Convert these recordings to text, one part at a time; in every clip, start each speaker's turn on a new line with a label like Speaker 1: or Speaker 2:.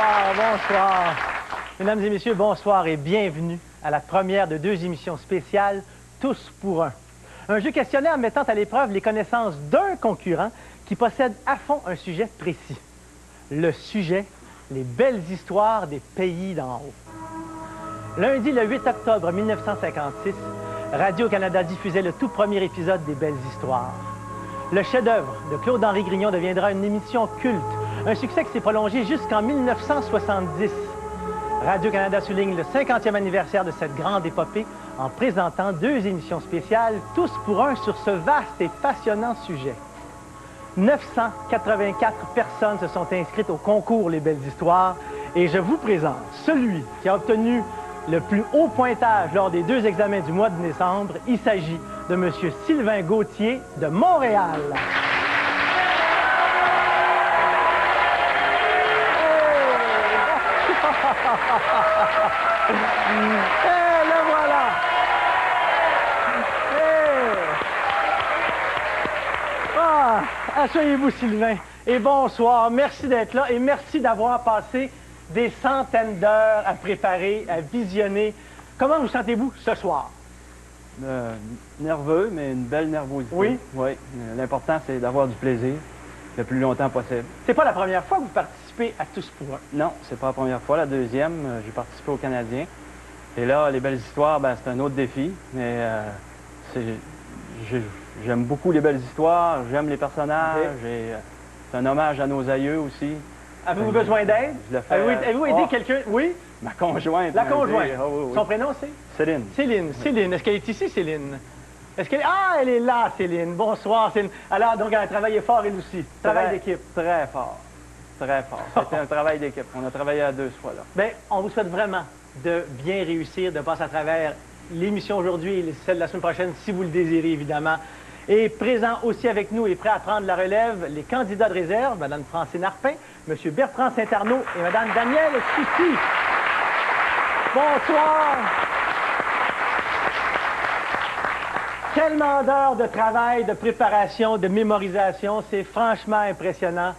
Speaker 1: Bonsoir, bonsoir. Mesdames et messieurs, bonsoir et bienvenue à la première de 2 émissions spéciales, Tous pour un. Un jeu questionnaire mettant à l'épreuve les connaissances d'un concurrent qui possède à fond un sujet précis. Le sujet, les belles histoires des pays d'en haut. Lundi, le 8 octobre 1956, Radio-Canada diffusait le tout premier épisode des Belles histoires. Le chef-d'œuvre de Claude-Henri Grignon deviendra une émission culte, un succès qui s'est prolongé jusqu'en 1970. Radio-Canada souligne le 50e anniversaire de cette grande épopée en présentant 2 émissions spéciales, tous pour un, sur ce vaste et passionnant sujet. 984 personnes se sont inscrites au concours Les Belles Histoires et je vous présente celui qui a obtenu le plus haut pointage lors des 2 examens du mois de décembre. Il s'agit de M. Sylvain Gauthier de Montréal. Et le voilà! Asseyez-vous, Sylvain. Et bonsoir. Merci d'être là et merci d'avoir passé des centaines d'heures à préparer, à visionner. Comment vous sentez-vous ce soir?
Speaker 2: Nerveux, mais une belle nervosité.
Speaker 1: Oui?
Speaker 2: Oui. L'important, c'est d'avoir du plaisir le plus longtemps possible.
Speaker 1: C'est pas la première fois que vous participez à Tous pour un.
Speaker 2: Non, c'est pas la première fois. La deuxième, j'ai participé au Canadien. Et là, les belles histoires, ben, c'est un autre défi. Mais j'aime beaucoup les belles histoires, j'aime les personnages.
Speaker 1: Okay.
Speaker 2: C'est un hommage à nos aïeux aussi.
Speaker 1: Avez-vous besoin d'aide?
Speaker 2: Je le fais.
Speaker 1: Avez-vous aidé quelqu'un? Oui?
Speaker 2: Ma conjointe.
Speaker 1: La conjointe.
Speaker 2: Oui.
Speaker 1: Son prénom, c'est?
Speaker 2: Céline.
Speaker 1: Céline. Céline. Est-ce qu'elle est ici, Céline? Est-ce qu'elle... Ah, elle est là, Céline. Bonsoir, Céline. Alors, donc, elle a travaillé fort, elle aussi. Travail d'équipe.
Speaker 2: Très fort. Très fort. C'était un travail d'équipe. On a travaillé à 2 fois, là.
Speaker 1: Bien, on vous souhaite vraiment de bien réussir, de passer à travers l'émission aujourd'hui et celle de la semaine prochaine, si vous le désirez, évidemment. Et présent aussi avec nous et prêt à prendre la relève, les candidats de réserve, Mme Francine Arpin, M. Bertrand Saint-Arnaud et Mme Danielle Soucy. Bonsoir. Tellement d'heures de travail, de préparation, de mémorisation, c'est franchement impressionnant.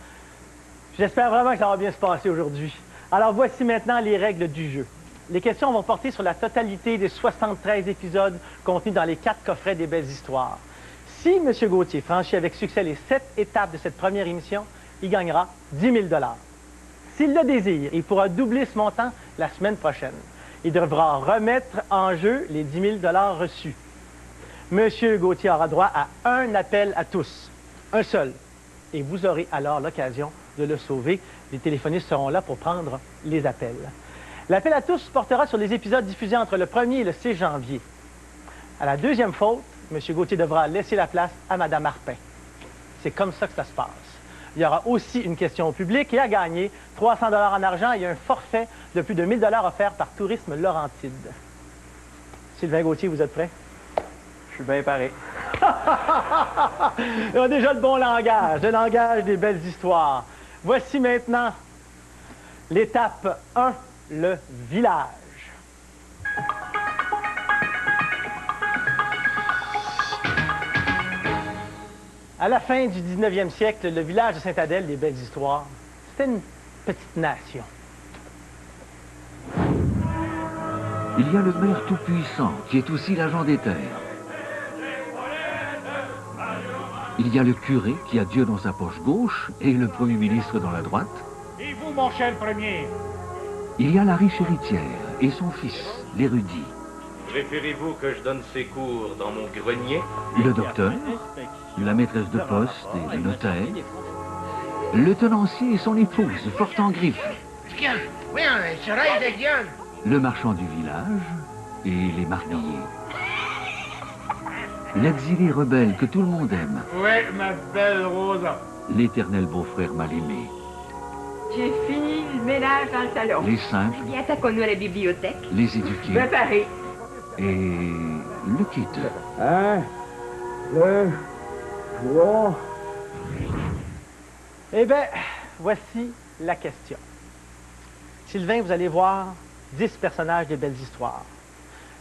Speaker 1: J'espère vraiment que ça va bien se passer aujourd'hui. Alors voici maintenant les règles du jeu. Les questions vont porter sur la totalité des 73 épisodes contenus dans les 4 coffrets des Belles Histoires. Si M. Gauthier franchit avec succès les 7 étapes de cette première émission, il gagnera 10 000 $. S'il le désire, il pourra doubler ce montant la semaine prochaine. Il devra remettre en jeu les 10 000 $ reçus. M. Gauthier aura droit à un appel à tous, un seul, et vous aurez alors l'occasion de le sauver. Les téléphonistes seront là pour prendre les appels. L'appel à tous portera sur les épisodes diffusés entre le 1er et le 6 janvier. À la deuxième faute, M. Gauthier devra laisser la place à Mme Arpin. C'est comme ça que ça se passe. Il y aura aussi une question au public et à gagner 300 $ en argent et un forfait de plus de 1 000 $ offert par Tourisme Laurentide. Sylvain Gauthier, vous êtes prêt?
Speaker 2: Je suis bien paré.
Speaker 1: Il a déjà le bon langage, le langage des belles histoires. Voici maintenant l'étape 1, le village. À la fin du 19e siècle, le village de Sainte-Adèle des Belles Histoires, c'était une petite nation.
Speaker 3: Il y a le maire tout-puissant, qui est aussi l'agent des terres. Il y a le curé, qui a Dieu dans sa poche gauche, et le premier ministre dans la droite.
Speaker 4: Et vous, mon cher premier?
Speaker 3: Il y a la riche héritière, et son fils, l'érudit.
Speaker 5: Préférez-vous que je donne ces cours dans mon grenier?
Speaker 3: Le docteur, la maîtresse de poste et le notaire, le tenancier et son épouse, forte en griffes, le marchand du village et les marguilliers. L'exilé rebelle que tout le monde aime.
Speaker 4: Oui, ma belle Rosa.
Speaker 3: L'éternel beau-frère mal aimé.
Speaker 6: J'ai fini le ménage dans le salon.
Speaker 3: Les simples.
Speaker 6: Viens, t'accompagner à la bibliothèque.
Speaker 3: Les éduqués.
Speaker 6: Préparé.
Speaker 3: Et le quiteux.
Speaker 2: 1, 2, 3.
Speaker 1: Eh bien, voici la question. Sylvain, vous allez voir 10 personnages des Belles Histoires.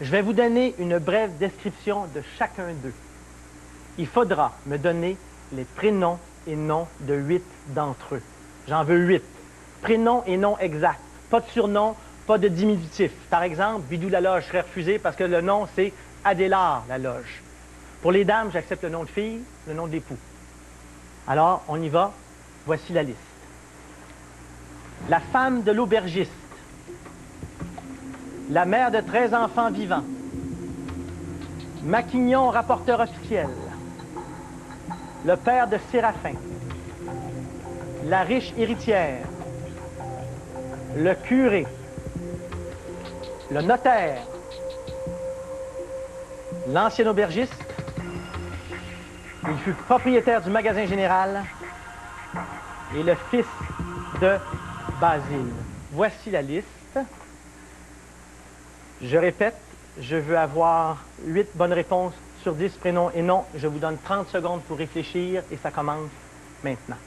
Speaker 1: Je vais vous donner une brève description de chacun d'eux. Il faudra me donner les prénoms et noms de 8 d'entre eux. J'en veux 8. prénom et nom exact. Pas de surnom, pas de diminutif. Par exemple, Bidou Laloge serait refusé parce que le nom, c'est Adélard Laloge. Pour les dames, j'accepte le nom de fille, le nom de l'époux. Alors, on y va. Voici la liste. La femme de l'aubergiste. La mère de 13 enfants vivants. Maquignon, rapporteur officiel. Le père de Séraphin. La riche héritière. Le curé. Le notaire. L'ancien aubergiste. Il fut propriétaire du magasin général. Et le fils de Basile. Voici la liste. Je répète, je veux avoir 8 bonnes réponses sur 10 prénoms et noms. Je vous donne 30 secondes pour réfléchir et ça commence maintenant.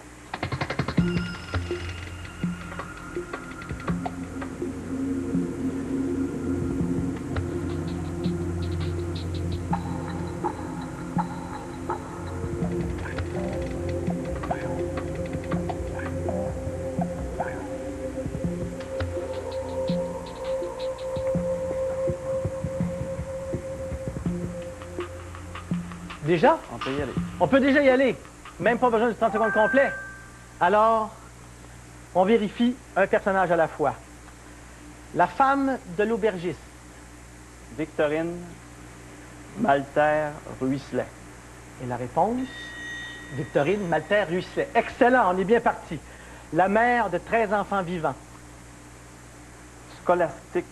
Speaker 1: Déjà?
Speaker 2: On peut y aller.
Speaker 1: On peut déjà y aller. Même pas besoin de 30 secondes complet. Alors, on vérifie un personnage à la fois. La femme de l'aubergiste.
Speaker 2: Victorine Malter Ruisselet.
Speaker 1: Et la réponse? Victorine Malter Ruisselet. Excellent, on est bien parti. La mère de 13 enfants vivants.
Speaker 2: Scolastique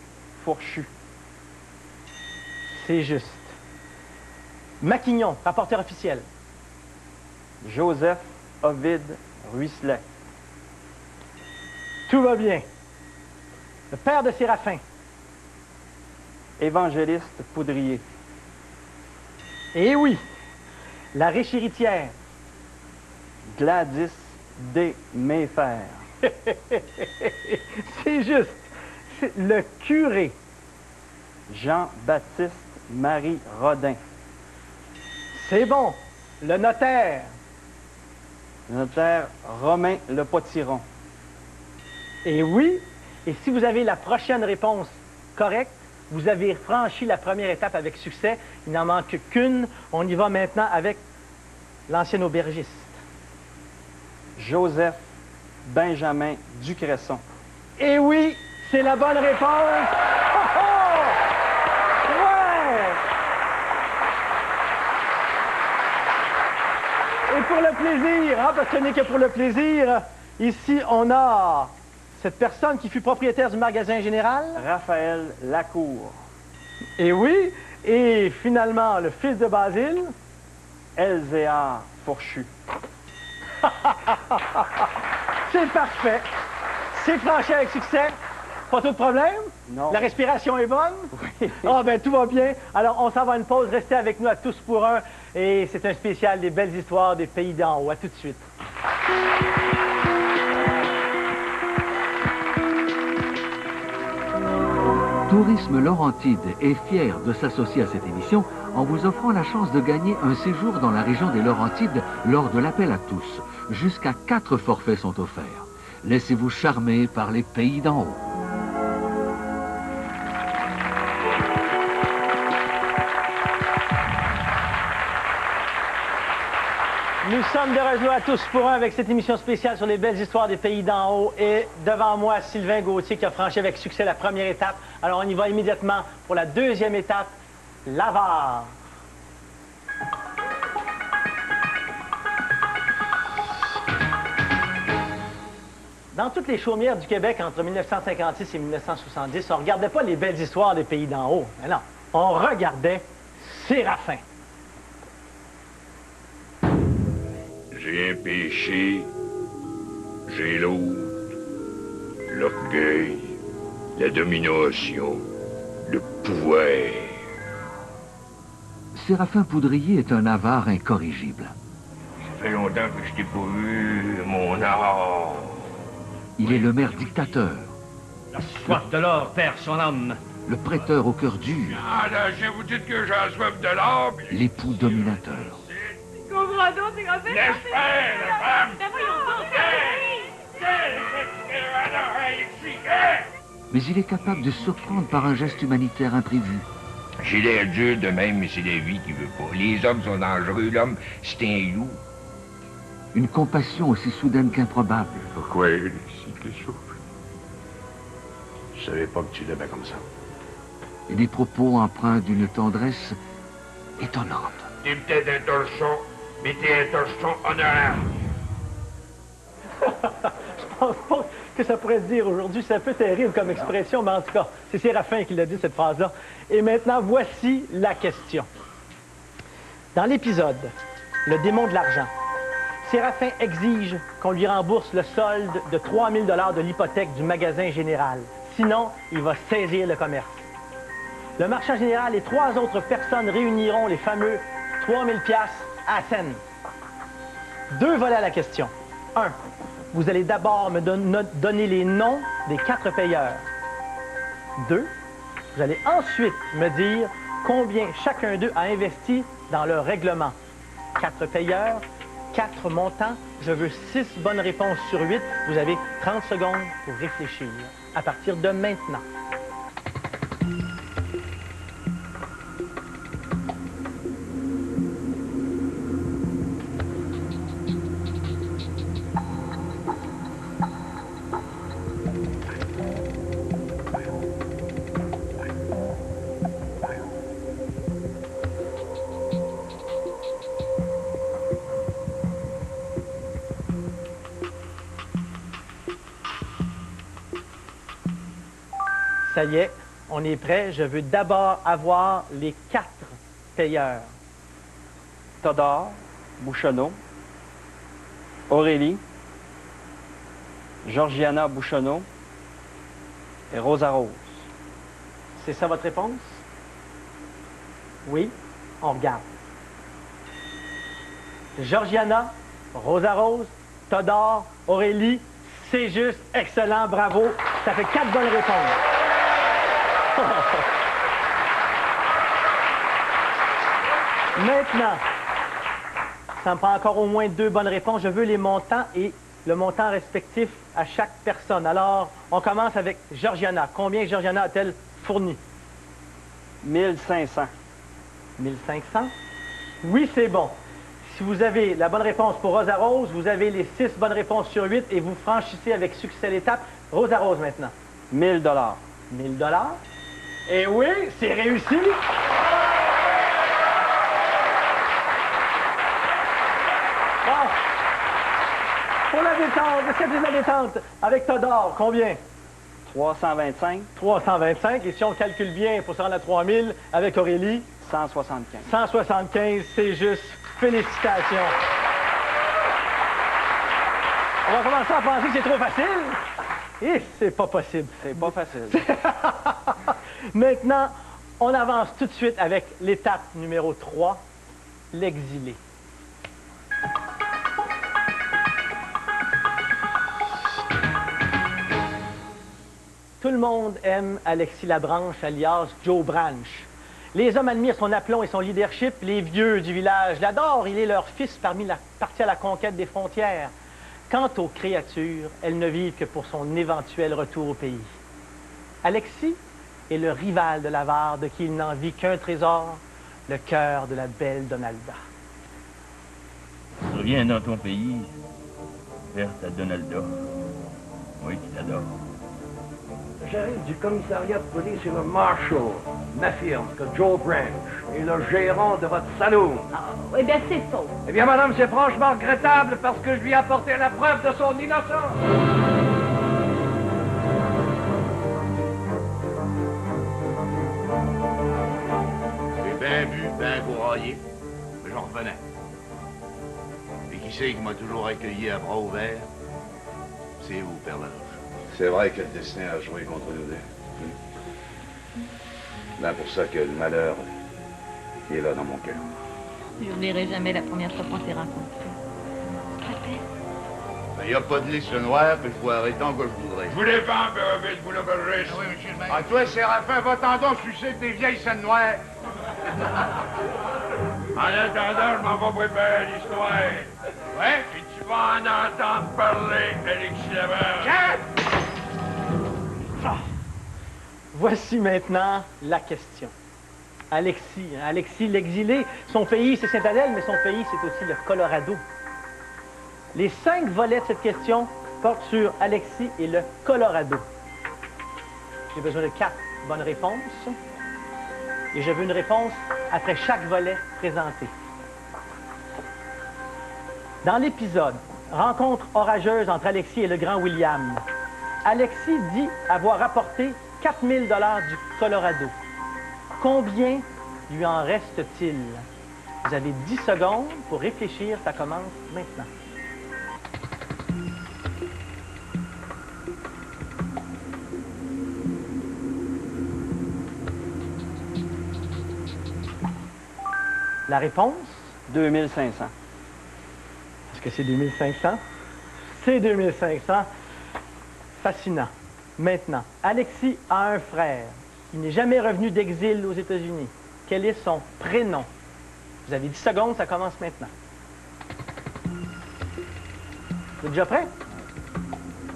Speaker 2: Fourchu.
Speaker 1: C'est juste. Maquignon, rapporteur officiel.
Speaker 2: Joseph Ovide Ruisselet.
Speaker 1: Tout va bien. Le père de Séraphin.
Speaker 2: Évangéliste Poudrier.
Speaker 1: Eh oui. La riche héritière.
Speaker 2: Gladys D. Mayfair.
Speaker 1: C'est juste. C'est le curé.
Speaker 2: Jean-Baptiste Marie Rodin.
Speaker 1: C'est bon. Le notaire.
Speaker 2: Le notaire Romain Le Potiron.
Speaker 1: Et oui. Et si vous avez la prochaine réponse correcte, vous avez franchi la première étape avec succès. Il n'en manque qu'une. On y va maintenant avec l'ancien aubergiste.
Speaker 2: Joseph Benjamin Ducresson.
Speaker 1: Et oui, c'est la bonne réponse. Oh, oh! Ouais! Et pour le plaisir, hein, parce que ce n'est que pour le plaisir, ici, on a cette personne qui fut propriétaire du magasin général.
Speaker 2: Raphaël Lacour.
Speaker 1: Et oui, et finalement, le fils de Basile.
Speaker 2: Elzéar Fourchu.
Speaker 1: C'est parfait. C'est franchi avec succès. Pas tout de problème?
Speaker 2: Non.
Speaker 1: La respiration est bonne?
Speaker 2: Oui.
Speaker 1: Ah, ben tout va bien. Alors, on s'en va à une pause. Restez avec nous à Tous pour un. Et c'est un spécial des belles histoires des pays d'en haut. À tout de suite.
Speaker 3: Tourisme Laurentide est fier de s'associer à cette émission en vous offrant la chance de gagner un séjour dans la région des Laurentides lors de l'appel à tous. Jusqu'à 4 forfaits sont offerts. Laissez-vous charmer par les pays d'en haut.
Speaker 1: Nous sommes de retour à Tous pour un avec cette émission spéciale sur les belles histoires des pays d'en haut. Et devant moi, Sylvain Gauthier qui a franchi avec succès la première étape. Alors, on y va immédiatement pour la deuxième étape, l'avare. Dans toutes les chaumières du Québec entre 1956 et 1970, on ne regardait pas les belles histoires des pays d'en haut. Mais non, on regardait Séraphin.
Speaker 7: J'ai un péché, j'ai l'autre, l'orgueil, la domination, le pouvoir.
Speaker 3: Séraphin Poudrier est un avare incorrigible.
Speaker 7: Ça fait longtemps que je t'ai pas vu, mon art.
Speaker 3: Il est le maire dictateur,
Speaker 4: La soif de l'or perd son âme.
Speaker 3: le prêteur au cœur dur,
Speaker 7: Ah là, je vous dis que j'ai soif de l'or, puis...
Speaker 3: l'époux dominateur.
Speaker 6: Comprends donc, c'est comme ça.
Speaker 7: Laisse faire, la femme!
Speaker 6: Ben voyons donc,
Speaker 3: Mais il est capable de surprendre par un geste humanitaire imprévu.
Speaker 7: J'ai l'air dur de même, mais c'est la vie qui veut pas. Les hommes sont dangereux, l'homme, c'est un loup.
Speaker 3: Une compassion aussi soudaine qu'improbable.
Speaker 8: Pourquoi elle ici que souffle? Je savais pas que tu l'aimais comme ça.
Speaker 3: Et des propos empreints d'une tendresse étonnante.
Speaker 7: T'es peut-être un torchon, mais t'es un torchon honorable.
Speaker 1: Je pense pas que ça pourrait se dire aujourd'hui. C'est un peu terrible comme expression, mais en tout cas, c'est Séraphin qui l'a dit, cette phrase-là. Et maintenant, voici la question. Dans l'épisode « Le démon de l'argent », Séraphin exige qu'on lui rembourse le solde de 3 000 $ de l'hypothèque du magasin général. Sinon, il va saisir le commerce. Le marchand général et 3 autres personnes réuniront les fameux 3 000 $ à la scène. 2 volets à la question. 1. Vous allez d'abord me donner les noms des 4 payeurs. 2. Vous allez ensuite me dire combien chacun d'eux a investi dans leur règlement. 4 payeurs, 4 montants. Je veux 6 bonnes réponses sur 8. Vous avez 30 secondes pour réfléchir à partir de maintenant. Ça y est, on est prêt. Je veux d'abord avoir les 4 payeurs.
Speaker 2: Todor, Bouchonneau, Aurélie, Georgiana Bouchonneau et Rosa Rose.
Speaker 1: C'est ça votre réponse? Oui, on regarde. Georgiana, Rosa Rose, Todor, Aurélie, c'est juste excellent, bravo. Ça fait 4 bonnes réponses. Maintenant, ça me prend encore au moins 2 bonnes réponses. Je veux les montants et le montant respectif à chaque personne. Alors, on commence avec Georgiana. Combien Georgiana a-t-elle fourni?
Speaker 2: 1500.
Speaker 1: 1500? Oui, c'est bon. Si vous avez la bonne réponse pour Rosa Rose, vous avez les 6 bonnes réponses sur 8 et vous franchissez avec succès l'étape. Rosa Rose maintenant.
Speaker 2: 1000 $.
Speaker 1: 1000 $. Et oui, c'est réussi. Bon. Pour la détente, le service de la détente, avec Todor, combien?
Speaker 2: 325.
Speaker 1: 325. Et si on calcule bien pour se rendre à 3000, avec Aurélie?
Speaker 2: 175.
Speaker 1: 175, c'est juste. Félicitations. On va commencer à penser que c'est trop facile. Et c'est pas possible.
Speaker 2: C'est pas facile.
Speaker 1: Maintenant, on avance tout de suite avec l'étape numéro 3, l'exilé. Tout le monde aime Alexis Labranche, alias Joe Branch. Les hommes admirent son aplomb et son leadership. Les vieux du village l'adorent. Il est leur fils parti à la conquête des frontières. Quant aux créatures, elles ne vivent que pour son éventuel retour au pays. Alexis est le rival de l'avare de qui il n'en vit qu'un trésor, le cœur de la belle Donalda.
Speaker 7: Reviens dans ton pays, vers ta Donalda. Oui, qui t'adore.
Speaker 9: J'arrive du commissariat de police et le marshal m'affirme que Joe Branch est le gérant de votre saloon.
Speaker 6: Oh, eh bien, c'est faux.
Speaker 9: Eh bien, madame, c'est franchement regrettable parce que je lui ai apporté la preuve de son innocence.
Speaker 8: J'ai bien bu, bien couraillé, mais j'en revenais. Et qui c'est qui m'a toujours accueilli à bras ouverts? C'est vous, Père Larouche.
Speaker 10: C'est vrai que le destin a joué contre nous deux. C'est pour ça que le malheur est là dans mon cœur.
Speaker 6: Je n'oublierai jamais la première fois qu'on s'est rencontrés.
Speaker 8: Il n'y a pas de liste noire, puis je pourrais tant que je voudrais.
Speaker 7: Je vous défends, Père vous l'aubergiste.
Speaker 8: Oui, monsieur le maire.
Speaker 7: Ah, toi, Séraphin, va-t'en donc sucer des vieilles scènes noires. En attendant, je m'en vais préparer l'histoire. Ouais? Puis tu vas en entendre parler, Alexis Labranche.
Speaker 1: Voici maintenant la question. Alexis l'exilé, son pays c'est Saint-Adèle, mais son pays c'est aussi le Colorado. Les 5 volets de cette question portent sur Alexis et le Colorado. J'ai besoin de 4 bonnes réponses et je veux une réponse après chaque volet présenté. Dans l'épisode « Rencontre orageuse entre Alexis et le grand William », Alexis dit avoir rapporté 4 000 $ du Colorado. Combien lui en reste-t-il? Vous avez 10 secondes pour réfléchir, ça commence maintenant. La réponse?
Speaker 2: 2500.
Speaker 1: Est-ce que c'est 2500? C'est 2500. Fascinant. Maintenant, Alexis a un frère qui n'est jamais revenu d'exil aux États-Unis. Quel est son prénom? Vous avez 10 secondes, ça commence maintenant. Vous êtes déjà prêt?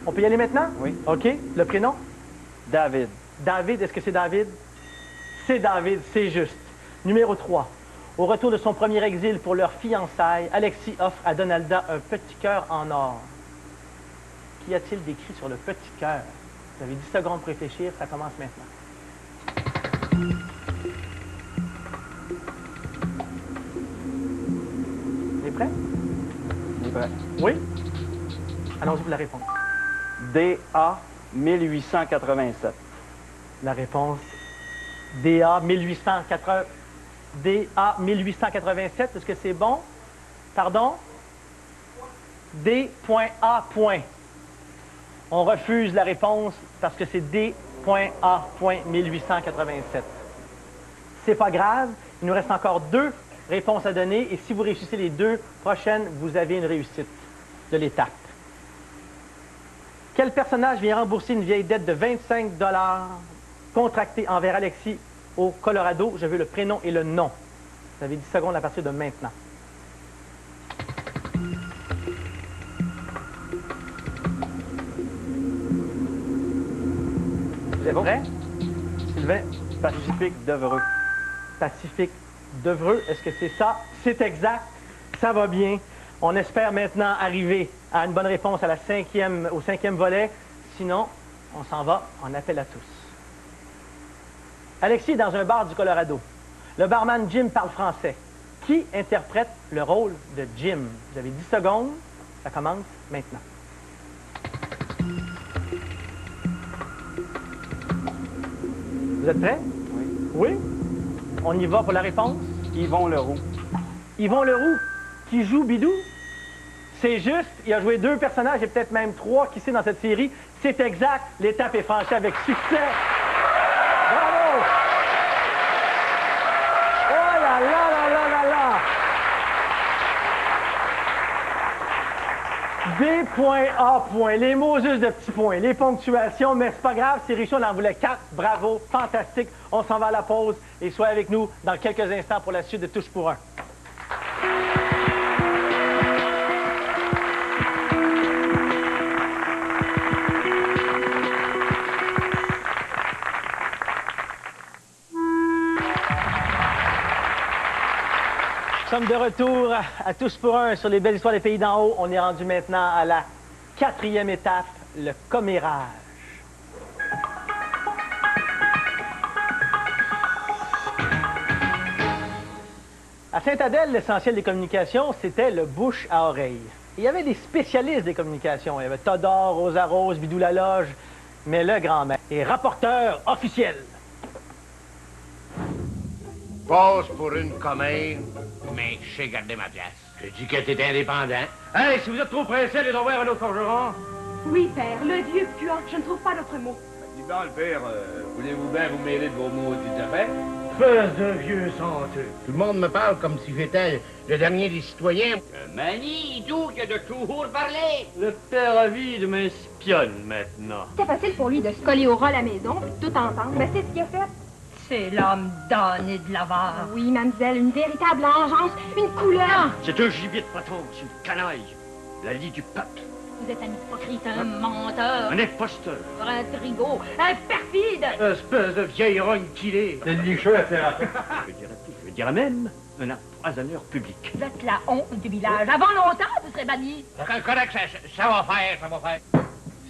Speaker 1: On peut y aller maintenant?
Speaker 2: Oui.
Speaker 1: OK. Le prénom?
Speaker 2: David.
Speaker 1: David, est-ce que c'est David? C'est David, c'est juste. Numéro 3. Au retour de son premier exil pour leur fiançailles, Alexis offre à Donalda un petit cœur en or. Qu'y a-t-il d'écrit sur le petit cœur? Vous avez 10 secondes pour réfléchir, ça commence maintenant. Vous êtes prêts?
Speaker 2: Il est prêt.
Speaker 1: Oui? Allons-y pour la réponse.
Speaker 2: DA 1887.
Speaker 1: La réponse DA 1887, est-ce que c'est bon? Pardon? D.A. On refuse la réponse parce que c'est D.A. 1887. C'est pas grave, il nous reste encore 2 réponses à donner et si vous réussissez les 2 prochaines, vous avez une réussite de l'étape. Quel personnage vient rembourser une vieille dette de 25 $ contractée envers Alexis au Colorado? Je veux le prénom et le nom. Vous avez 10 secondes à partir de maintenant. Vous êtes prêts? Sylvain?
Speaker 2: Pacifique Devereux.
Speaker 1: Pacifique Devereux, est-ce que c'est ça? C'est exact, ça va bien. On espère maintenant arriver à une bonne réponse à au 5e volet. Sinon, on s'en va en appel à tous. Alexis est dans un bar du Colorado. Le barman Jim parle français. Qui interprète le rôle de Jim? Vous avez 10 secondes, ça commence maintenant. Vous êtes prêts?
Speaker 2: Oui.
Speaker 1: Oui? On y va pour la réponse?
Speaker 2: Yvon Leroux.
Speaker 1: Yvon Leroux, qui joue Bidou? C'est juste, il a joué 2 personnages et peut-être même 3 qui sait dans cette série. C'est exact, l'étape est franchie avec succès. Bravo! Oh là là là là là là! D.A. Les mots juste de petits points, les ponctuations, mais c'est pas grave, c'est réussi, on en voulait 4. Bravo, fantastique. On s'en va à la pause et soyez avec nous dans quelques instants pour la suite de Touche pour un. Nous sommes de retour à Tous pour un sur les belles histoires des pays d'en haut. On est rendu maintenant à la 4e étape, le commérage. À Saint-Adèle, l'essentiel des communications, c'était le bouche à oreille. Il y avait des spécialistes des communications. Il y avait Todor, Rosa Rose, Bidou la Loge, mais le grand-maître est rapporteur officiel.
Speaker 8: Passe pour une commère.
Speaker 5: Mais je sais garder ma place.
Speaker 8: Je dis que t'es indépendant.
Speaker 4: Hey, si vous êtes trop pressé, allez donc voir un autre forgeron.
Speaker 6: Oui, père, le vieux puant, je ne trouve pas d'autre mot.
Speaker 10: Dis donc, le père, voulez-vous bien vous mêler de vos maudites affaires?
Speaker 9: Espèce de vieux senteux.
Speaker 8: Tout le monde me parle comme si j'étais le dernier des citoyens.
Speaker 5: Manie, tout que de toujours parler.
Speaker 4: Le père Avide m'espionne maintenant.
Speaker 11: C'était facile pour lui de se coller au rat à la maison, puis tout entendre. Mais c'est ce qu'il a fait.
Speaker 6: C'est l'homme donné de l'avare.
Speaker 11: Oui, mademoiselle, une véritable engeance, une couleur.
Speaker 4: C'est un gibier de patron, c'est une canaille. La lie du peuple.
Speaker 6: Vous êtes un hypocrite, un menteur,
Speaker 4: Un imposteur.
Speaker 6: un intrigo, un perfide.
Speaker 4: Espèce de vieille rogne qu'il est.
Speaker 9: C'est licheux, Séraphin.
Speaker 4: Je dirais même un empoisonneur public.
Speaker 6: Vous êtes la honte du village. Avant longtemps, vous serez banni.
Speaker 8: Correct, ça va faire.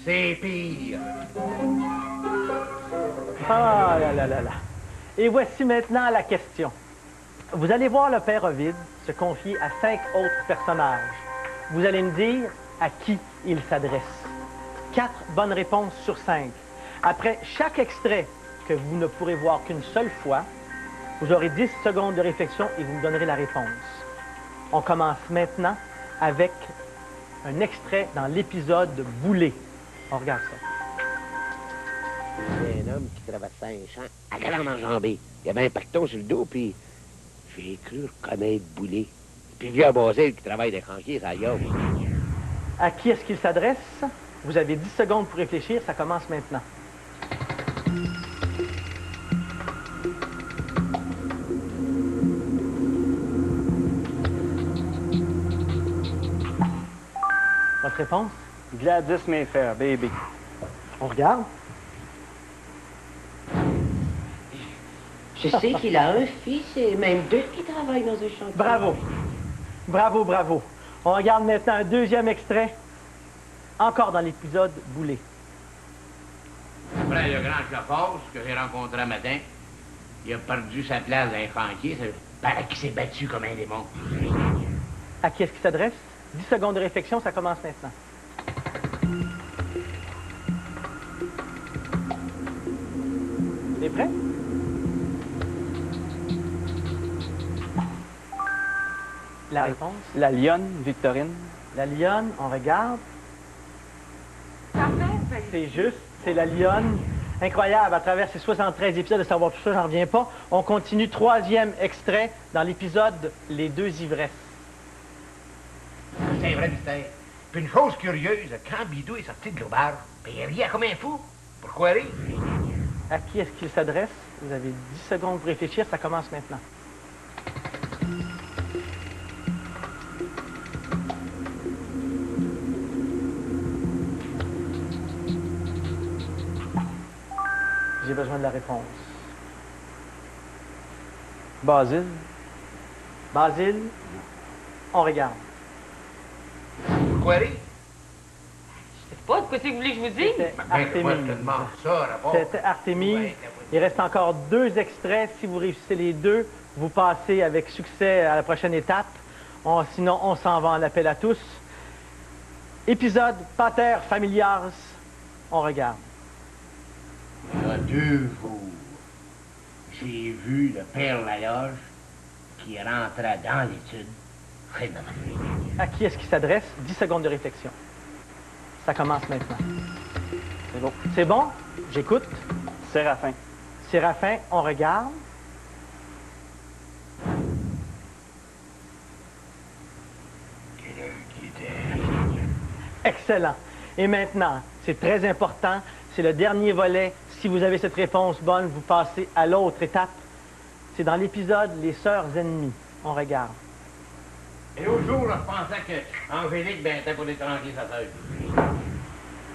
Speaker 8: C'est pire.
Speaker 1: Ah là là là là. Et voici maintenant la question. Vous allez voir le père Ovide se confier à 5 autres personnages. Vous allez me dire à qui il s'adresse. 4 bonnes réponses sur 5. Après chaque extrait que vous ne pourrez voir qu'une seule fois, vous aurez 10 secondes de réflexion et vous me donnerez la réponse. On commence maintenant avec un extrait dans l'épisode Boulet. On regarde ça.
Speaker 12: C'est un homme qui traversait un champ à galant enjambé. Il y avait un pacton sur le dos, puis j'ai cru reconnaître Boulet. Puis vieux Basile qui travaille d'échangier, ça y est.
Speaker 1: À qui est-ce qu'il s'adresse? Vous avez 10 secondes pour réfléchir, ça commence maintenant. Votre réponse?
Speaker 2: Gladys Mayfair, baby.
Speaker 1: On regarde.
Speaker 12: Je sais qu'il a un fils et même 2 qui travaillent dans un chantier.
Speaker 1: Bravo. Bravo, bravo. On regarde maintenant un deuxième extrait, encore dans l'épisode Boulet.
Speaker 8: Après le grand Chaforce que j'ai rencontré un matin, il a perdu sa place dans un chantier. Ça paraît qu'il s'est battu comme un démon.
Speaker 1: À qui est-ce qu'il s'adresse? 10 secondes de réflexion, ça commence maintenant. Vous êtes prêts? La réponse?
Speaker 2: La lionne, Victorine.
Speaker 1: La lionne, on regarde. C'est juste, c'est la lionne. Incroyable, à travers ces 73 épisodes de Savoir tout ça, j'en reviens pas. On continue, 3e extrait dans l'épisode Les 2 ivresses.
Speaker 8: C'est un vrai mystère. Puis une chose curieuse, quand Bidou est sorti de l'auberge, ben il riait comme un fou. Pourquoi rire?
Speaker 1: À qui est-ce qu'il s'adresse? Vous avez 10 secondes pour réfléchir, ça commence maintenant. J'ai besoin de la réponse.
Speaker 2: Basile.
Speaker 1: Basile, on regarde.
Speaker 8: Pourquoi rire?
Speaker 6: Je sais pas, de quoi c'est que vous voulez que je vous dise?
Speaker 1: C'était
Speaker 8: Moi, je te
Speaker 1: Artémise.
Speaker 8: demande ça, rapport.
Speaker 1: C'était Artémise. Il reste encore 2 extraits. Si vous réussissez les 2, vous passez avec succès à la prochaine étape. Sinon, on s'en va en appel à tous. Épisode Pater Familias. On regarde.
Speaker 8: Il y a 2 jours, j'ai vu le père Laloge qui rentrait dans l'étude près de ma famille.
Speaker 1: À qui est-ce qu'il s'adresse? 10 secondes de réflexion. Ça commence maintenant.
Speaker 2: C'est bon.
Speaker 1: C'est bon? J'écoute.
Speaker 2: Séraphin.
Speaker 1: Séraphin, on regarde. Excellent. Et maintenant, c'est très important, c'est le dernier volet. Si vous avez cette réponse bonne, vous passez à l'autre étape. C'est dans l'épisode Les Sœurs ennemies. On regarde.
Speaker 8: Et l'autre jour, je pensais que Angélique était pour étranger sa sœur.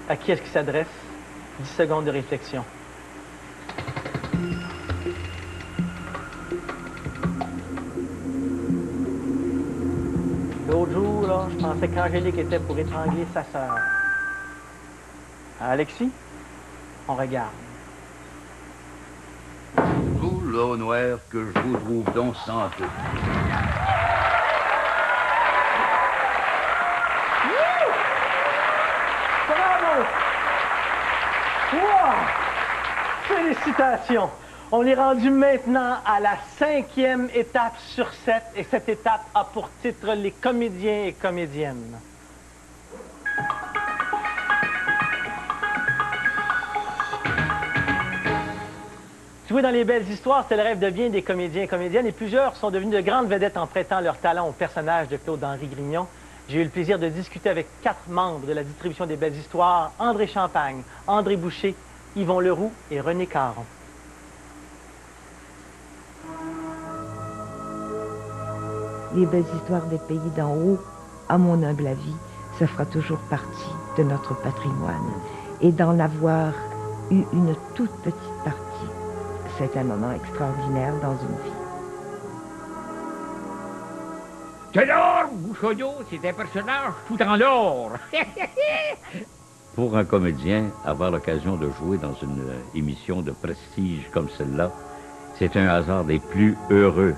Speaker 1: À qui est-ce qu'il s'adresse? 10 secondes de réflexion. L'autre jour, là, je pensais qu'Angélique était pour étrangler sa sœur.
Speaker 2: Alexis?
Speaker 1: On regarde.
Speaker 13: Tout l'eau noire que je vous trouve donc sans peu.
Speaker 1: Bravo! Wow! Félicitations! On est rendu maintenant à la 5e étape sur 7 et cette étape a pour titre les comédiens et comédiennes. Jouer dans les belles histoires, c'est le rêve de bien des comédiens et comédiennes et plusieurs sont devenus de grandes vedettes en prêtant leur talent au personnage de Claude-Henri Grignon. J'ai eu le plaisir de discuter avec 4 membres de la distribution des belles histoires, André Champagne, André Boucher, Yvon Leroux et René Caron.
Speaker 14: Les belles histoires des pays d'en haut, à mon humble avis, ça fera toujours partie de notre patrimoine. Et d'en avoir eu une toute petite partie, c'est un moment extraordinaire dans une vie.
Speaker 15: Tenor, Bouchonneau, c'est un personnage tout en or.
Speaker 16: Pour un comédien, avoir l'occasion de jouer dans une émission de prestige comme celle-là, c'est un hasard des plus heureux.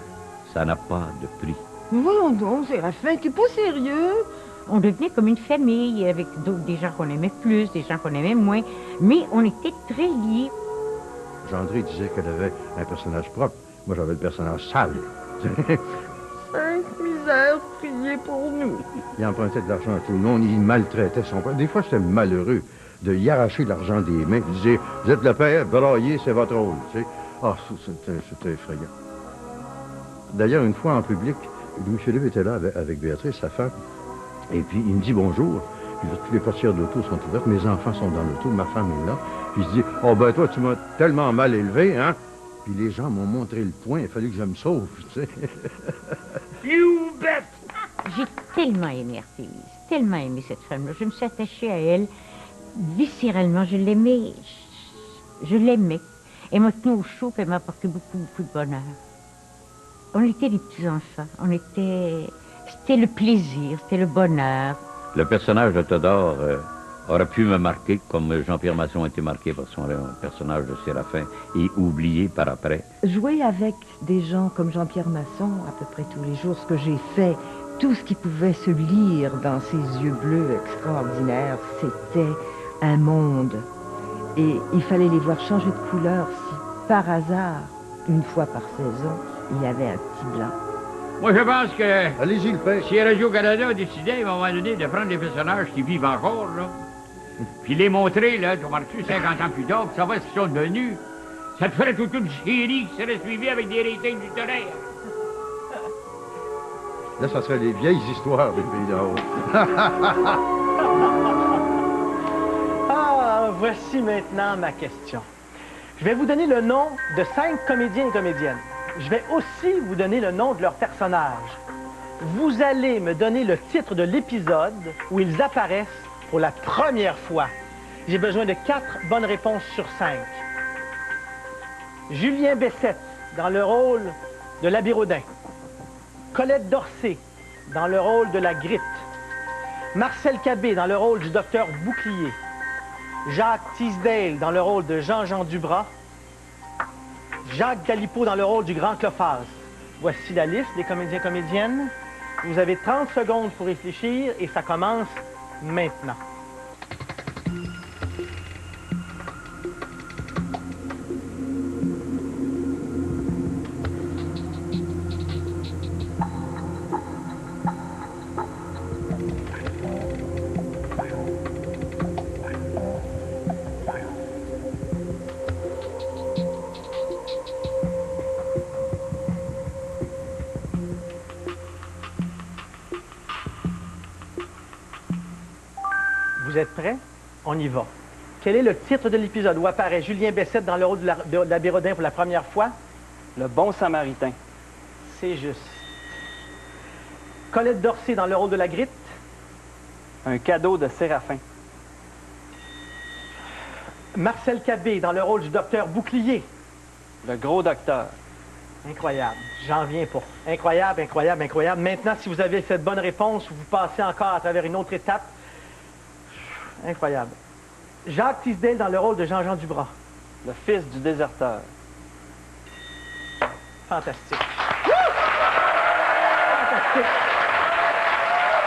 Speaker 16: Ça n'a pas de prix.
Speaker 17: Voyons donc, Séraphin, t'es pas sérieux?
Speaker 18: On devenait comme une famille, avec des gens qu'on aimait plus, des gens qu'on aimait moins, mais on était très liés.
Speaker 19: Gendry disait qu'elle avait un personnage propre. Moi, j'avais le personnage sale.
Speaker 17: Sainte misère, priez pour nous.
Speaker 19: Il empruntait de l'argent à tout le monde, il maltraitait son père. Des fois, c'était malheureux de y arracher l'argent des mains. Il disait, vous êtes le père, braillez, c'est votre rôle. Tu sais. Ah, c'était effrayant. D'ailleurs, une fois en public, Louis-Philippe était là avec Béatrice, sa femme, et puis il me dit bonjour. Puis toutes les portières d'auto sont ouvertes, mes enfants sont dans l'auto, ma femme est là. Puis il se dit, oh ben toi, tu m'as tellement mal élevé, hein? Puis les gens m'ont montré le poing, il a fallu que je me sauve, tu sais.
Speaker 15: You bet!
Speaker 18: J'ai tellement aimé Artémise, tellement aimé cette femme-là. Je me suis attachée à elle viscéralement. Je l'aimais. Je l'aimais. Elle m'a tenue au chaud, puis elle m'a apporté beaucoup, beaucoup de bonheur. On était des petits-enfants. C'était le plaisir, c'était le bonheur.
Speaker 16: Le personnage de Théodore aurait pu me marquer, comme Jean-Pierre Masson a été marqué par son personnage de Séraphin et oublié par après.
Speaker 14: Jouer avec des gens comme Jean-Pierre Masson, à peu près tous les jours, ce que j'ai fait, tout ce qui pouvait se lire dans ses yeux bleus extraordinaires, c'était un monde. Et il fallait les voir changer de couleur si, par hasard, une fois par saison, il y avait un petit blanc.
Speaker 15: Moi, je pense que...
Speaker 19: Allez-y, le père.
Speaker 15: Si Radio-Canada a décidé, à un moment donné, de prendre des personnages qui vivent encore, là, puis les montrer, là, tu remarques-tu, 50 ans plus tard, puis savoir ce qu'ils sont devenus, ça te ferait toute une série qui serait suivie avec des ratings du tonnerre.
Speaker 19: Là, ça serait les vieilles histoires des pays d'en haut.
Speaker 1: Ah, voici maintenant ma question. Je vais vous donner le nom de 5 comédiens et comédiennes. Je vais aussi vous donner le nom de leurs personnages. Vous allez me donner le titre de l'épisode où ils apparaissent pour la première fois. J'ai besoin de 4 bonnes réponses sur 5. Julien Bessette, dans le rôle de l'Abbé Rodin. Colette Dorsey, dans le rôle de la Gritte. Marcel Cabé, dans le rôle du docteur Bouclier. Jacques Teasdale, dans le rôle de Jean-Jean Dubras. Jacques Galipeau, dans le rôle du Grand Clophas. Voici la liste des comédiens-comédiennes. Vous avez 30 secondes pour réfléchir et ça commence maintenant. Vous êtes prêts? On y va. Quel est le titre de l'épisode où apparaît Julien Bessette dans le rôle de l'Abbé Rodin pour la première fois?
Speaker 2: Le Bon Samaritain.
Speaker 1: C'est juste. Colette Dorsey dans le rôle de la Gritte?
Speaker 2: Un cadeau de Séraphin.
Speaker 1: Marcel Cabé dans le rôle du docteur Bouclier?
Speaker 2: Le Gros Docteur.
Speaker 1: Incroyable. J'en reviens pas. Incroyable, incroyable, incroyable. Maintenant, si vous avez cette bonne réponse, vous passez encore à travers une autre étape. Incroyable. Jacques Teasdale dans le rôle de Jean-Jean Dubras.
Speaker 2: Le fils du déserteur.
Speaker 1: Fantastique. Fantastique.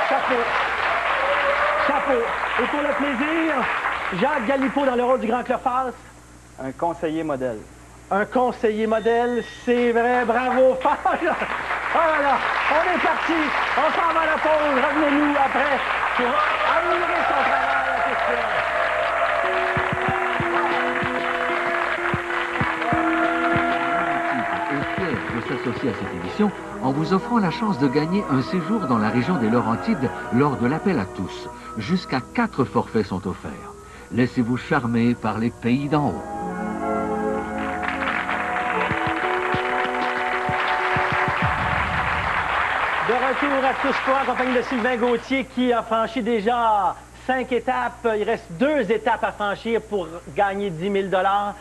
Speaker 1: Chapeau. Chapeau. Et pour le plaisir, Jacques Galipeau dans le rôle du Grand Clophas.
Speaker 2: Un conseiller modèle.
Speaker 1: Un conseiller modèle, c'est vrai, bravo. Voilà, on est parti. On s'en va à la pause. Revenez-nous après pour améliorer son travail.
Speaker 3: Est fier de s'associer à cette émission en vous offrant la chance de gagner un séjour dans la région des Laurentides lors de l'appel à tous. Jusqu'à 4 forfaits sont offerts. Laissez-vous charmer par les pays d'en haut.
Speaker 1: De retour à Tous Sports, en compagnie de Sylvain Gauthier qui a franchi déjà 5 étapes. Il reste 2 étapes à franchir pour gagner 10 000 $.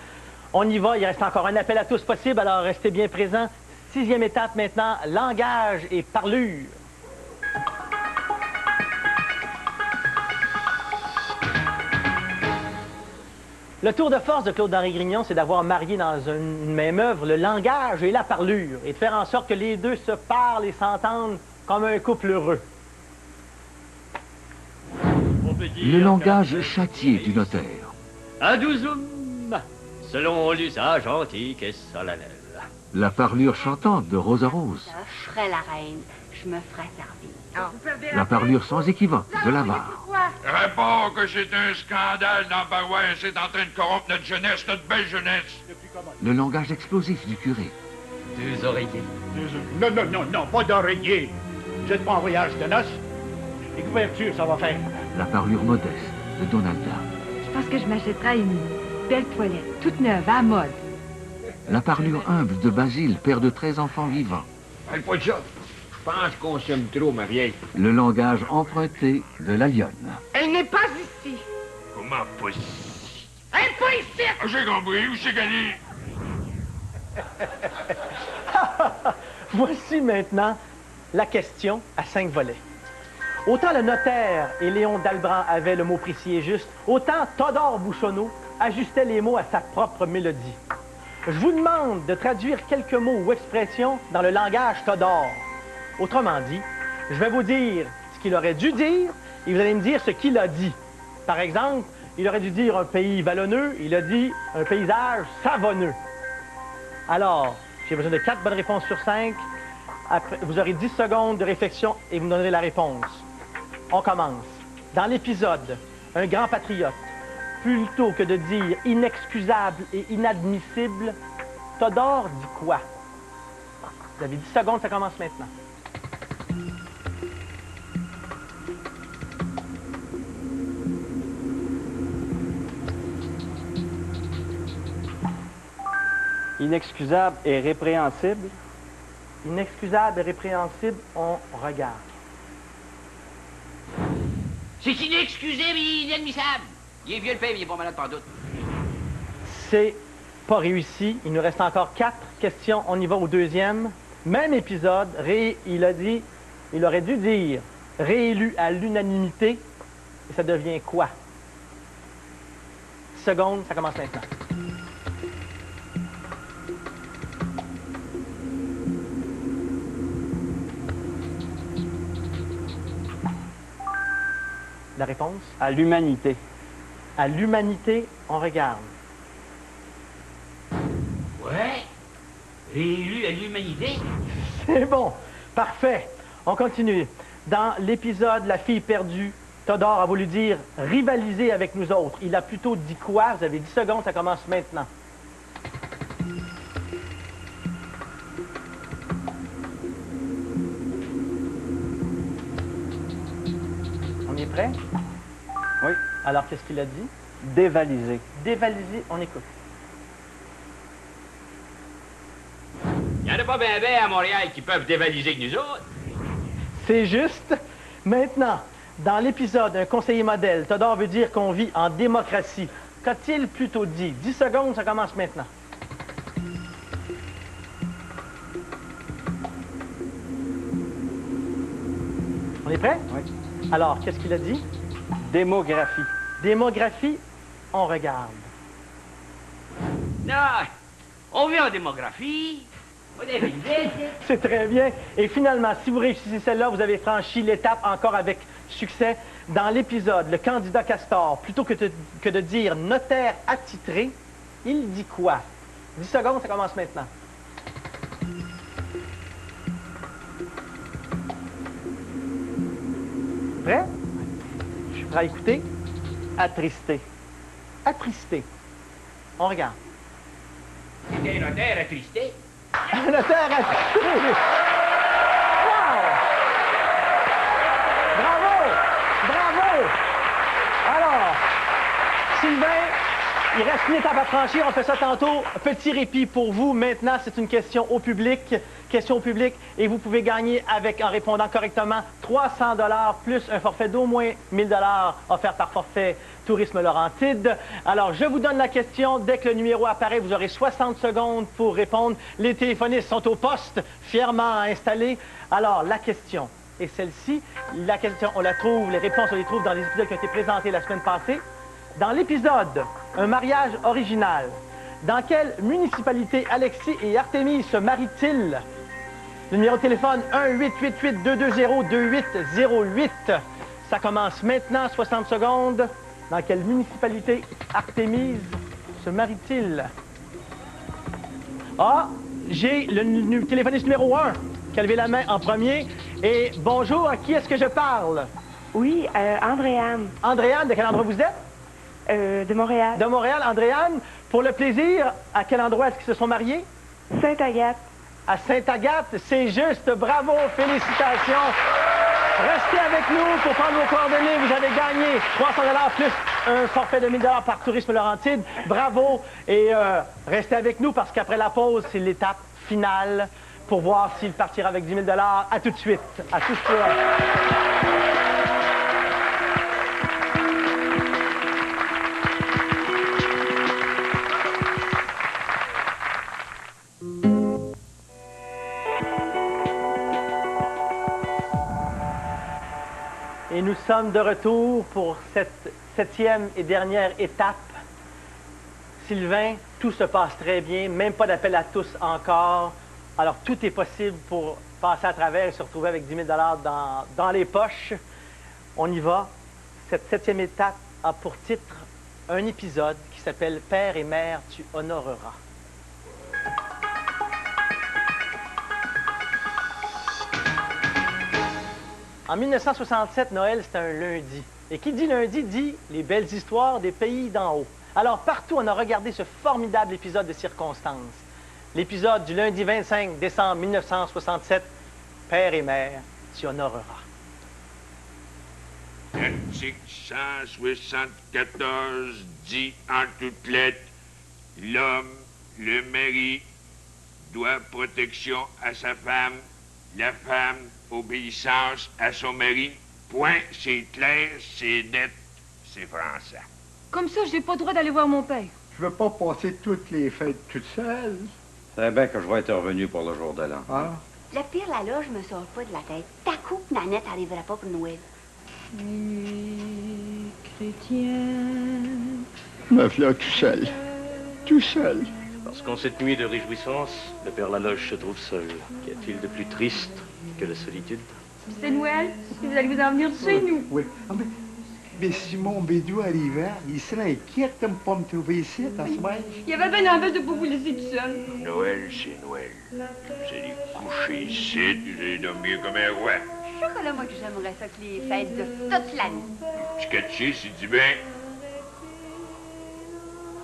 Speaker 1: On y va, il reste encore un appel à tous possible, alors restez bien présents. 6e étape maintenant, langage et parlure. Le tour de force de Claude-Henri Grignon, c'est d'avoir marié dans une même œuvre le langage et la parlure, et de faire en sorte que les deux se parlent et s'entendent comme un couple heureux.
Speaker 3: Le langage châtié du notaire.
Speaker 4: Adouzum, selon l'usage antique et solennel.
Speaker 3: La parlure chantante de Rosa Rose.
Speaker 20: Je serai la reine, je me ferai servir.
Speaker 3: La parlure sans équivoque de l'avare.
Speaker 7: Réponds que c'est un scandale dans Barouin. C'est en train de corrompre notre jeunesse, notre belle jeunesse.
Speaker 3: Le langage explosif du curé.
Speaker 4: 2 oreillers.
Speaker 15: Non, non, non, non, pas d'oreiller. Vous êtes pas en voyage de noces. Les couvertures, ça va faire.
Speaker 3: La parlure modeste de Donalda.
Speaker 11: Je pense que je m'achèterai une belle toilette, toute neuve, à mode.
Speaker 3: La parlure humble de Basile, père de 13 enfants vivants.
Speaker 12: Parle pas de ça. Je pense qu'on s'aime trop, ma vieille.
Speaker 3: Le langage emprunté de la lionne.
Speaker 17: Elle n'est pas ici.
Speaker 7: Comment pas ici?
Speaker 17: Elle n'est pas ici.
Speaker 7: J'ai compris, où c'est qu'elle est?
Speaker 1: Voici maintenant la question à 5 volets. Autant le notaire et Léon Dalbran avaient le mot précis et juste, autant Todor Bouchonneau ajustait les mots à sa propre mélodie. Je vous demande de traduire quelques mots ou expressions dans le langage Todor. Autrement dit, je vais vous dire ce qu'il aurait dû dire et vous allez me dire ce qu'il a dit. Par exemple, il aurait dû dire un pays vallonneux, il a dit un paysage savonneux. Alors, j'ai besoin de 4 bonnes réponses sur 5. Après, vous aurez 10 secondes de réflexion et vous me donnerez la réponse. On commence. Dans l'épisode « Un grand patriote », plutôt que de dire « inexcusable et inadmissible », Todor dit quoi? Vous avez 10 secondes, ça commence maintenant.
Speaker 2: Inexcusable et répréhensible.
Speaker 1: Inexcusable et répréhensible, on regarde.
Speaker 12: C'est inexcusable et inadmissible. Il est vieux le père, il est pas malade par doute.
Speaker 1: C'est pas réussi. Il nous reste encore 4 questions. On y va au 2e. Même épisode. Il aurait dû dire réélu à l'unanimité. Et ça devient quoi? 10 secondes, ça commence maintenant. La réponse?
Speaker 2: À l'humanité.
Speaker 1: À l'humanité, on regarde.
Speaker 12: Ouais. Réélu à l'humanité.
Speaker 1: C'est bon. Parfait. On continue. Dans l'épisode La fille perdue, Todor a voulu dire rivaliser avec nous autres. Il a plutôt dit quoi? Vous avez 10 secondes, ça commence maintenant. On est prêt?
Speaker 2: Oui.
Speaker 1: Alors, qu'est-ce qu'il a dit?
Speaker 2: Dévaliser.
Speaker 1: Dévaliser, on écoute.
Speaker 12: Il n'y en a pas bien à Montréal qui peuvent dévaliser que nous autres.
Speaker 1: C'est juste. Maintenant, dans l'épisode Un conseiller modèle, Todor veut dire qu'on vit en démocratie. Qu'a-t-il plutôt dit? 10 secondes, ça commence maintenant. On est prêt?
Speaker 2: Oui.
Speaker 1: Alors, qu'est-ce qu'il a dit?
Speaker 2: Démographie.
Speaker 1: Démographie, on regarde.
Speaker 12: Non, on vit en démographie. On est vite.
Speaker 1: C'est très bien. Et finalement, si vous réussissez celle-là, vous avez franchi l'étape encore avec succès. Dans l'épisode, le candidat Castor, plutôt que de dire notaire attitré, il dit quoi? 10 secondes, ça commence maintenant. Prêt? Je suis prêt à écouter.
Speaker 2: Attristé.
Speaker 1: Attristé. On regarde.
Speaker 12: C'était un notaire attristé.
Speaker 1: Un notaire attristé. Wow! Bravo! Bravo! Alors, Sylvain, Il reste une étape à franchir, on fait ça tantôt. Petit répit pour vous. Maintenant, c'est une question au public. Question au public. Et vous pouvez gagner en répondant correctement 300 $ plus un forfait d'au moins 1000 $ offert par forfait Tourisme Laurentide. Alors, je vous donne la question. Dès que le numéro apparaît, vous aurez 60 secondes pour répondre. Les téléphonistes sont au poste, fièrement installés. Alors, la question est celle-ci. La question, on la trouve, les réponses, on les trouve dans les épisodes qui ont été présentés la semaine passée. Dans l'épisode « Un mariage original », dans quelle municipalité Alexis et Artémise se marient-ils? Le numéro de téléphone 1-888-220-2808. Ça commence maintenant, 60 secondes. Dans quelle municipalité Artémise se marie-t-il? Ah, j'ai le téléphoniste numéro 1 qui a levé la main en premier. Et bonjour, à qui est-ce que je parle?
Speaker 21: Oui, Andréane.
Speaker 1: Andréane, de quel endroit vous êtes?
Speaker 21: De Montréal.
Speaker 1: De Montréal, Andréane. Pour le plaisir, à quel endroit est-ce qu'ils se sont mariés?
Speaker 21: Sainte-Agathe.
Speaker 1: À Sainte-Agathe, c'est juste. Bravo, félicitations. Restez avec nous pour prendre vos coordonnées. Vous avez gagné 300 $ plus un forfait de 1000 $ par Tourisme Laurentide. Bravo. Et restez avec nous parce qu'après la pause, c'est l'étape finale pour voir s'il partira avec 10 000 $. À tout de suite. À tout de suite. Et nous sommes de retour pour cette 7e et dernière étape. Sylvain, tout se passe très bien, même pas d'appel à tous encore. Alors, tout est possible pour passer à travers et se retrouver avec 10 000 $ dans les poches. On y va. Cette 7e étape a pour titre un épisode qui s'appelle « Père et mère, tu honoreras ». En 1967, Noël, c'était un lundi. Et qui dit lundi dit les belles histoires des pays d'en haut. Alors, partout, on a regardé ce formidable épisode de circonstances. L'épisode du lundi 25 décembre 1967, Père et mère, tu honoreras.
Speaker 22: 674 dit en toutes lettres, l'homme, le mari, doit protection à sa femme, la femme, obéissance à son mari. Point, c'est clair, c'est net, c'est français.
Speaker 23: Comme ça, j'ai pas le droit d'aller voir mon père.
Speaker 24: Je veux pas passer toutes les fêtes toute seule.
Speaker 25: C'est bien que je vais être revenu pour le jour de l'an.
Speaker 24: Ah.
Speaker 20: Le pire, là, je me sors pas de la tête. Ta coupe, Nanette, n'arrivera pas pour Noël.
Speaker 23: Les chrétiens...
Speaker 24: Me voilà tout seul. Tout seul.
Speaker 5: Parce qu'en cette nuit de réjouissance, le Père Laloge se trouve seul. Qu'y a-t-il de plus triste que la solitude?
Speaker 23: C'est Noël, et vous allez vous en venir de chez nous.
Speaker 24: Oui. Ah, mais si mon bédou arrivait, il serait inquiet de ne pas me trouver ici, ta semaine.
Speaker 23: Il y avait bien envie de ne pas vous laisser tout seul.
Speaker 22: Noël, c'est Noël. Vous allez coucher ici, vous allez dormir comme un roi.
Speaker 20: Je suis sûr que là, moi, que j'aimerais ça que les fêtes de toute l'année.
Speaker 22: Tu catches, c'est dit bien.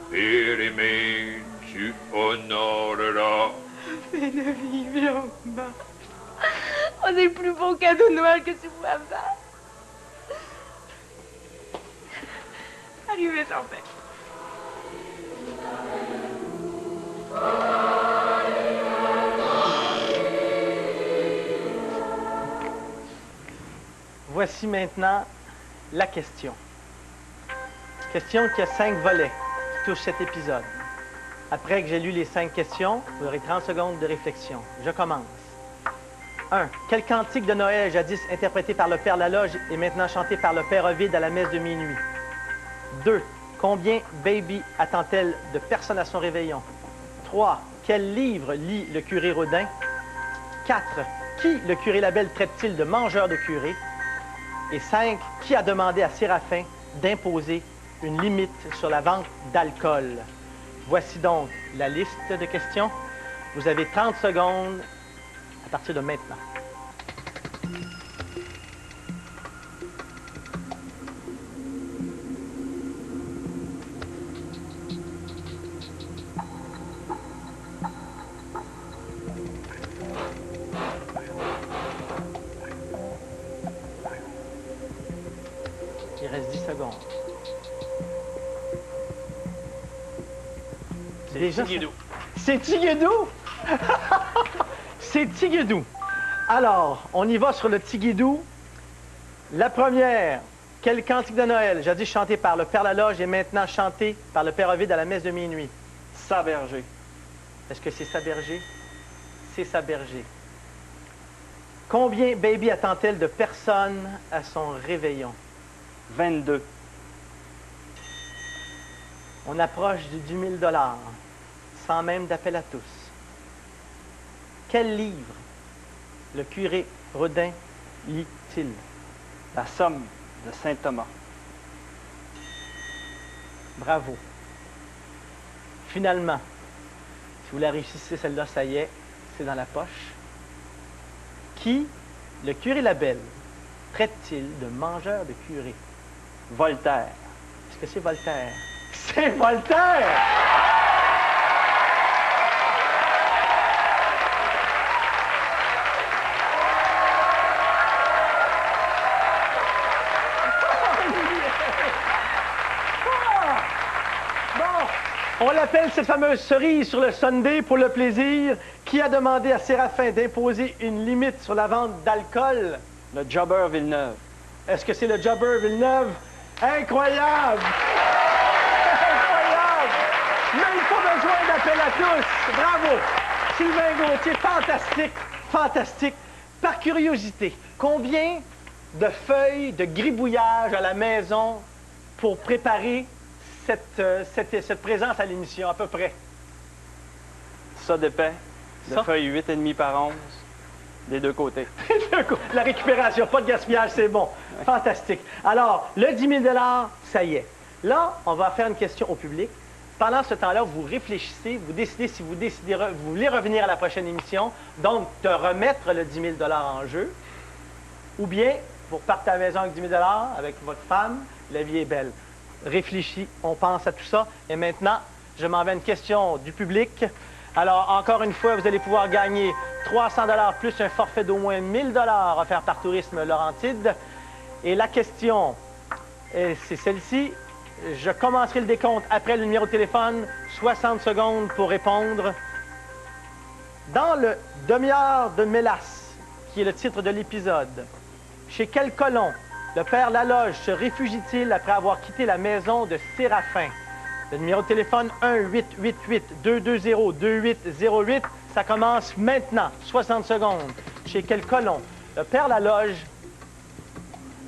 Speaker 22: Père aimé, tu honoreras.
Speaker 23: Mais ne vive longuement. On est le plus beau cadeau de Noël que tu pouvais faire. Arrivez sans fait.
Speaker 1: Voici maintenant la question. Question qui a 5 volets qui touchent cet épisode. Après que j'ai lu les 5 questions, vous aurez 30 secondes de réflexion. Je commence. 1. Quel cantique de Noël jadis interprété par le Père Laloge et maintenant chanté par le Père Ovide à la messe de minuit? 2. Combien Baby attend-elle de personnes à son réveillon? 3. Quel livre lit le curé Rodin? 4. Qui le curé Labelle traite-t-il de mangeur de curé? Et 5. Qui a demandé à Séraphin d'imposer une limite sur la vente d'alcool? Voici donc la liste de questions. Vous avez 30 secondes à partir de maintenant. Il reste 10 secondes.
Speaker 5: Tiguidou.
Speaker 1: C'est Tiguidou? C'est Tiguidou. Alors, on y va sur le Tiguidou. La première, quel cantique de Noël, jadis chanté par le Père Laloge et maintenant chanté par le Père Ovide à la messe de minuit?
Speaker 2: Saberger.
Speaker 1: Est-ce que c'est Saberger? C'est Saberger. Combien Baby attend-elle de personnes à son réveillon?
Speaker 2: 22.
Speaker 1: On approche du 10 000 $, sans même d'appel à tous. Quel livre le curé Rodin lit-il?
Speaker 2: La Somme de Saint Thomas.
Speaker 1: Bravo. Finalement, si vous la réussissez, celle-là, ça y est, c'est dans la poche. Qui, le curé Labelle, traite-t-il de mangeur de curé?
Speaker 2: Voltaire.
Speaker 1: Est-ce que c'est Voltaire? C'est Voltaire! On l'appelle cette fameuse cerise sur le Sunday pour le plaisir. Qui a demandé à Séraphin d'imposer une limite sur la vente d'alcool?
Speaker 2: Le Jobber Villeneuve.
Speaker 1: Est-ce que c'est le Jobber Villeneuve? Incroyable! Incroyable! Même pas besoin d'appel à tous. Bravo! Sylvain Gauthier, fantastique, fantastique. Par curiosité, combien de feuilles de gribouillage à la maison pour préparer cette présence à l'émission, à peu près?
Speaker 2: Ça dépend. De
Speaker 1: Ça?
Speaker 2: feuilles 8,5 par 11, des deux côtés.
Speaker 1: La récupération, pas de gaspillage, c'est bon. Fantastique. Alors, le 10 000 $, ça y est. Là, on va faire une question au public. Pendant ce temps-là, vous réfléchissez, vous décidez si vous voulez revenir à la prochaine émission, donc de remettre le 10 000 $ en jeu, ou bien vous repartez à la maison avec 10 000 $ avec votre femme, la vie est belle. Réfléchis, on pense à tout ça. Et maintenant, je m'en vais à une question du public. Alors, encore une fois, vous allez pouvoir gagner 300 $ plus un forfait d'au moins 1 000 $ offert par Tourisme Laurentide. Et la question, c'est celle-ci. Je commencerai le décompte après le numéro de téléphone. 60 secondes pour répondre. Dans le Demi-heure de mélasse, qui est le titre de l'épisode, chez quel colon le Père Laloge se réfugie-t-il après avoir quitté la maison de Séraphin? Le numéro de téléphone 1-888-220-2808. Ça commence maintenant. 60 secondes. Chez quel colon le Père Laloge?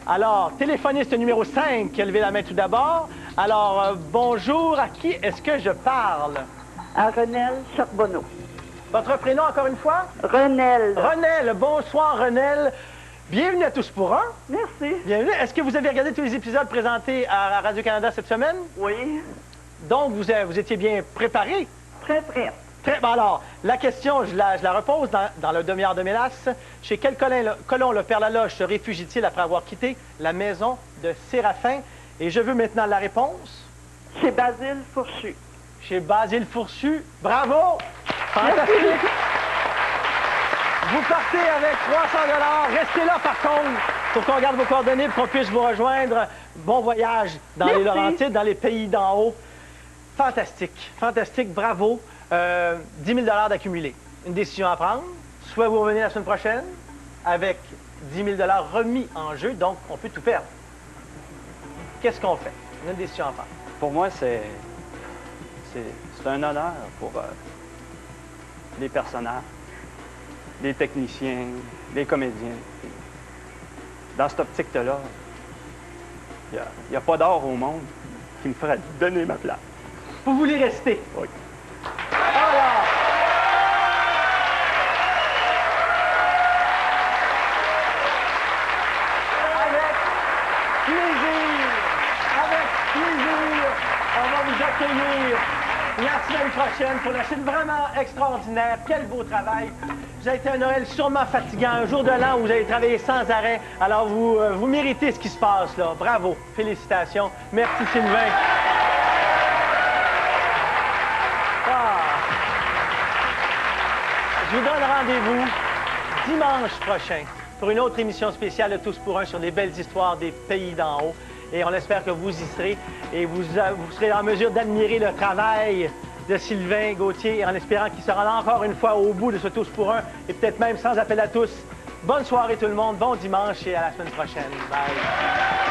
Speaker 1: Alors, téléphoniste numéro 5 qui a levé la main tout d'abord. Alors, bonjour. À qui est-ce que je parle?
Speaker 21: À Renelle Charbonneau.
Speaker 1: Votre prénom, encore une fois?
Speaker 21: Renelle.
Speaker 1: Renelle. Bonsoir, Renelle. Bienvenue à Tous pour un.
Speaker 21: Merci.
Speaker 1: Bienvenue. Est-ce que vous avez regardé tous les épisodes présentés à Radio-Canada cette semaine?
Speaker 21: Oui.
Speaker 1: Donc, vous étiez bien préparé?
Speaker 21: Très prête.
Speaker 1: Très bien. Alors, la question, je la repose dans le demi-heure de mélasse. Chez quel colon le Père Laloge se réfugie-t-il après avoir quitté la maison de Séraphin? Et je veux maintenant la réponse.
Speaker 21: Chez Basile Fourchu.
Speaker 1: Chez Basile Fourchu. Bravo! Fantastique! Vous partez avec 300 $. Restez là, par contre, pour qu'on garde vos coordonnées, pour qu'on puisse vous rejoindre. Bon voyage dans les Laurentides, dans les pays d'en haut. Fantastique, fantastique, bravo. 10 000 $ d'accumuler. Une décision à prendre. Soit vous revenez la semaine prochaine avec 10 000 $ remis en jeu, donc on peut tout perdre. Qu'est-ce qu'on fait? On a une décision à prendre.
Speaker 2: Pour moi, c'est un honneur pour les personnages, les techniciens, les comédiens. Dans cette optique-là, il n'y a pas d'or au monde qui me ferait donner ma place.
Speaker 1: Vous voulez rester?
Speaker 2: Oui.
Speaker 1: Alors, avec plaisir, on va vous accueillir la semaine prochaine pour la suite vraiment extraordinaire. Quel beau travail. Vous avez été un Noël sûrement fatigant, un jour de l'an où vous avez travaillé sans arrêt. Alors, vous méritez ce qui se passe là. Bravo. Félicitations. Merci, Sylvain. Je vous donne rendez-vous dimanche prochain pour une autre émission spéciale de Tous pour un sur les belles histoires des pays d'en haut. Et on espère que vous y serez et vous serez en mesure d'admirer le travail de Sylvain Gauthier, et en espérant qu'il se rende encore une fois au bout de ce tous pour un, et peut-être même sans appel à tous. Bonne soirée tout le monde, bon dimanche et à la semaine prochaine. Bye!